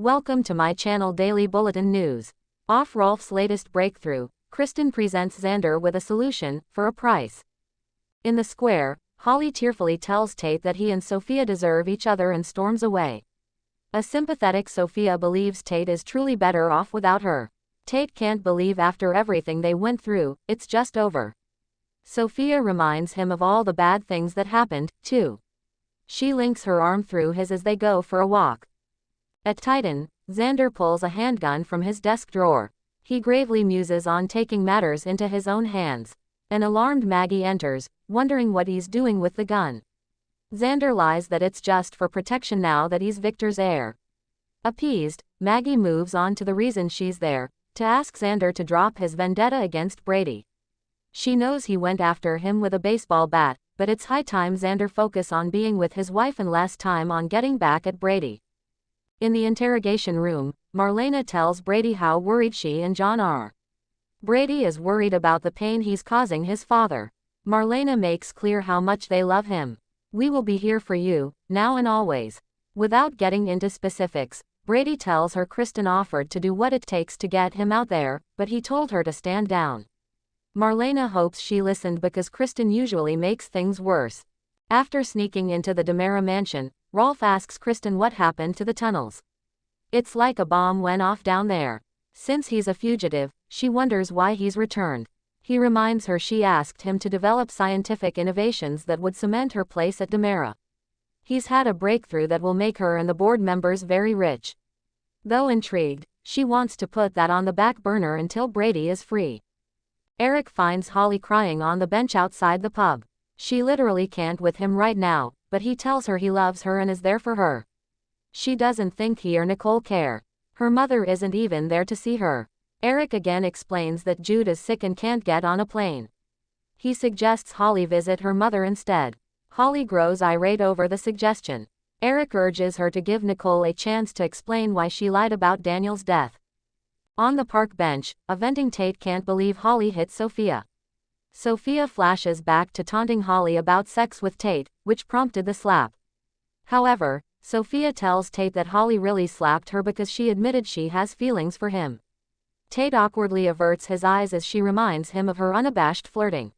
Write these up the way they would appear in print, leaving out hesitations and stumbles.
Welcome to my channel Daily Bulletin News. Off Rolf's latest breakthrough, Kristen presents Xander with a solution, for a price. In the square, Holly tearfully tells Tate that he and Sophia deserve each other and storms away. A sympathetic Sophia believes Tate is truly better off without her. Tate can't believe after everything they went through, it's just over. Sophia reminds him of all the bad things that happened, too. She links her arm through his as they go for a walk. At Titan, Xander pulls a handgun from his desk drawer. He gravely muses on taking matters into his own hands. An alarmed Maggie enters, wondering what he's doing with the gun. Xander lies that it's just for protection now that he's Victor's heir. Appeased, Maggie moves on to the reason she's there, to ask Xander to drop his vendetta against Brady. She knows he went after him with a baseball bat, but it's high time Xander focus on being with his wife and less time on getting back at Brady. In the interrogation room, Marlena tells Brady how worried she and John are. Brady is worried about the pain he's causing his father. Marlena makes clear how much they love him. "We will be here for you, now and always." Without getting into specifics, Brady tells her Kristen offered to do what it takes to get him out there, but he told her to stand down. Marlena hopes she listened because Kristen usually makes things worse. After sneaking into the DeMera mansion, Rolf asks Kristen what happened to the tunnels. "It's like a bomb went off down there. Since he's a fugitive, she wonders why he's returned." He reminds her she asked him to develop scientific innovations that would cement her place at DeMera. He's had a breakthrough that will make her and the board members very rich. Though intrigued, she wants to put that on the back burner until Brady is free. Eric finds Holly crying on the bench outside the pub. She literally can't with him right now, but he tells her he loves her and is there for her. She doesn't think he or Nicole care. Her mother isn't even there to see her. Eric again explains that Jude is sick and can't get on a plane. He suggests Holly visit her mother instead. Holly grows irate over the suggestion. Eric urges her to give Nicole a chance to explain why she lied about Daniel's death. On the park bench, a venting Tate can't believe Holly hit Sophia. Sophia flashes back to taunting Holly about sex with Tate, which prompted the slap. However, Sophia tells Tate that Holly really slapped her because she admitted she has feelings for him. Tate awkwardly averts his eyes as she reminds him of her unabashed flirting.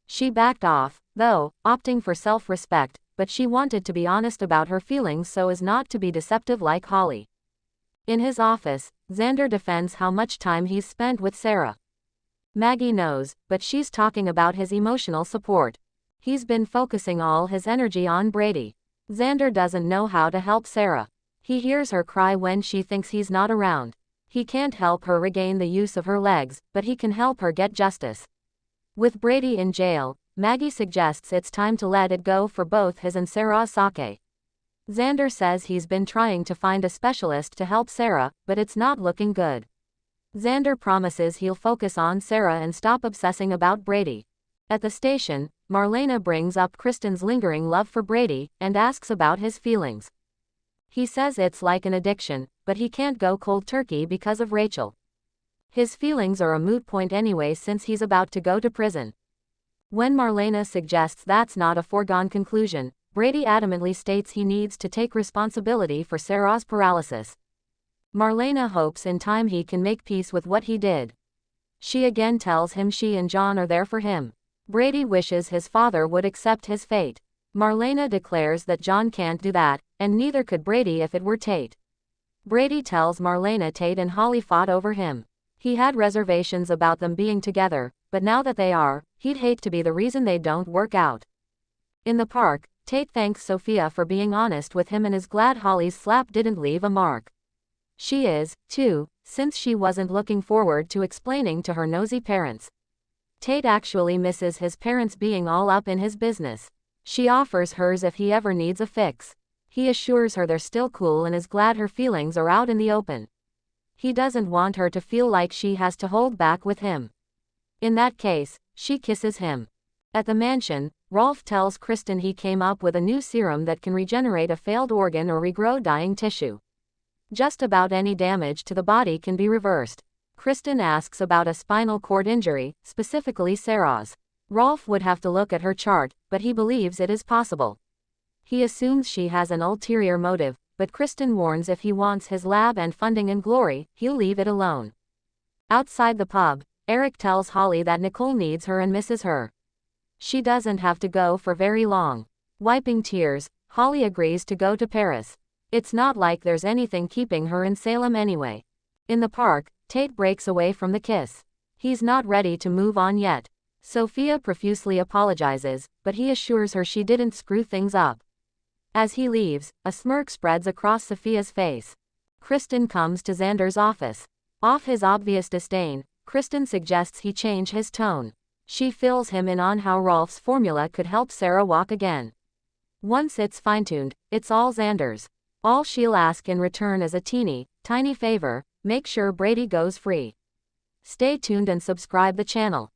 She backed off, though, opting for self-respect, but she wanted to be honest about her feelings so as not to be deceptive like Holly. In his office, Xander defends how much time he's spent with Sarah. Maggie knows, but she's talking about his emotional support. He's been focusing all his energy on Brady. Xander doesn't know how to help Sarah. He hears her cry when she thinks he's not around. He can't help her regain the use of her legs, but he can help her get justice. With Brady in jail, Maggie suggests it's time to let it go for both his and Sarah's sake. Xander says he's been trying to find a specialist to help Sarah, but it's not looking good. Xander promises he'll focus on Sarah and stop obsessing about Brady. At the station, Marlena brings up Kristen's lingering love for Brady, and asks about his feelings. He says it's like an addiction, but he can't go cold turkey because of Rachel. His feelings are a moot point anyway since he's about to go to prison. When Marlena suggests that's not a foregone conclusion, Brady adamantly states he needs to take responsibility for Sarah's paralysis. Marlena hopes in time he can make peace with what he did. She again tells him she and John are there for him. Brady wishes his father would accept his fate. Marlena declares that John can't do that, and neither could Brady if it were Tate. Brady tells Marlena Tate and Holly fought over him. He had reservations about them being together, but now that they are, he'd hate to be the reason they don't work out. In the park, Tate thanks Sophia for being honest with him and is glad Holly's slap didn't leave a mark. She is, too, since she wasn't looking forward to explaining to her nosy parents. Tate actually misses his parents being all up in his business. She offers hers if he ever needs a fix. He assures her they're still cool and is glad her feelings are out in the open. He doesn't want her to feel like she has to hold back with him. In that case, she kisses him. At the mansion, Rolf tells Kristen he came up with a new serum that can regenerate a failed organ or regrow dying tissue. Just about any damage to the body can be reversed. Kristen asks about a spinal cord injury, specifically Sarah's. Rolf would have to look at her chart, but he believes it is possible. He assumes she has an ulterior motive, but Kristen warns if he wants his lab and funding and glory, he'll leave it alone. Outside the pub, Eric tells Holly that Nicole needs her and misses her. She doesn't have to go for very long. Wiping tears, Holly agrees to go to Paris. It's not like there's anything keeping her in Salem anyway. In the park, Tate breaks away from the kiss. He's not ready to move on yet. Sophia profusely apologizes, but he assures her she didn't screw things up. As he leaves, a smirk spreads across Sophia's face. Kristen comes to Xander's office. Off his obvious disdain, Kristen suggests he change his tone. She fills him in on how Rolf's formula could help Sarah walk again. Once it's fine-tuned, it's all Xander's. All she'll ask in return is a tiny favor: make sure Brady goes free. Stay tuned and subscribe the channel.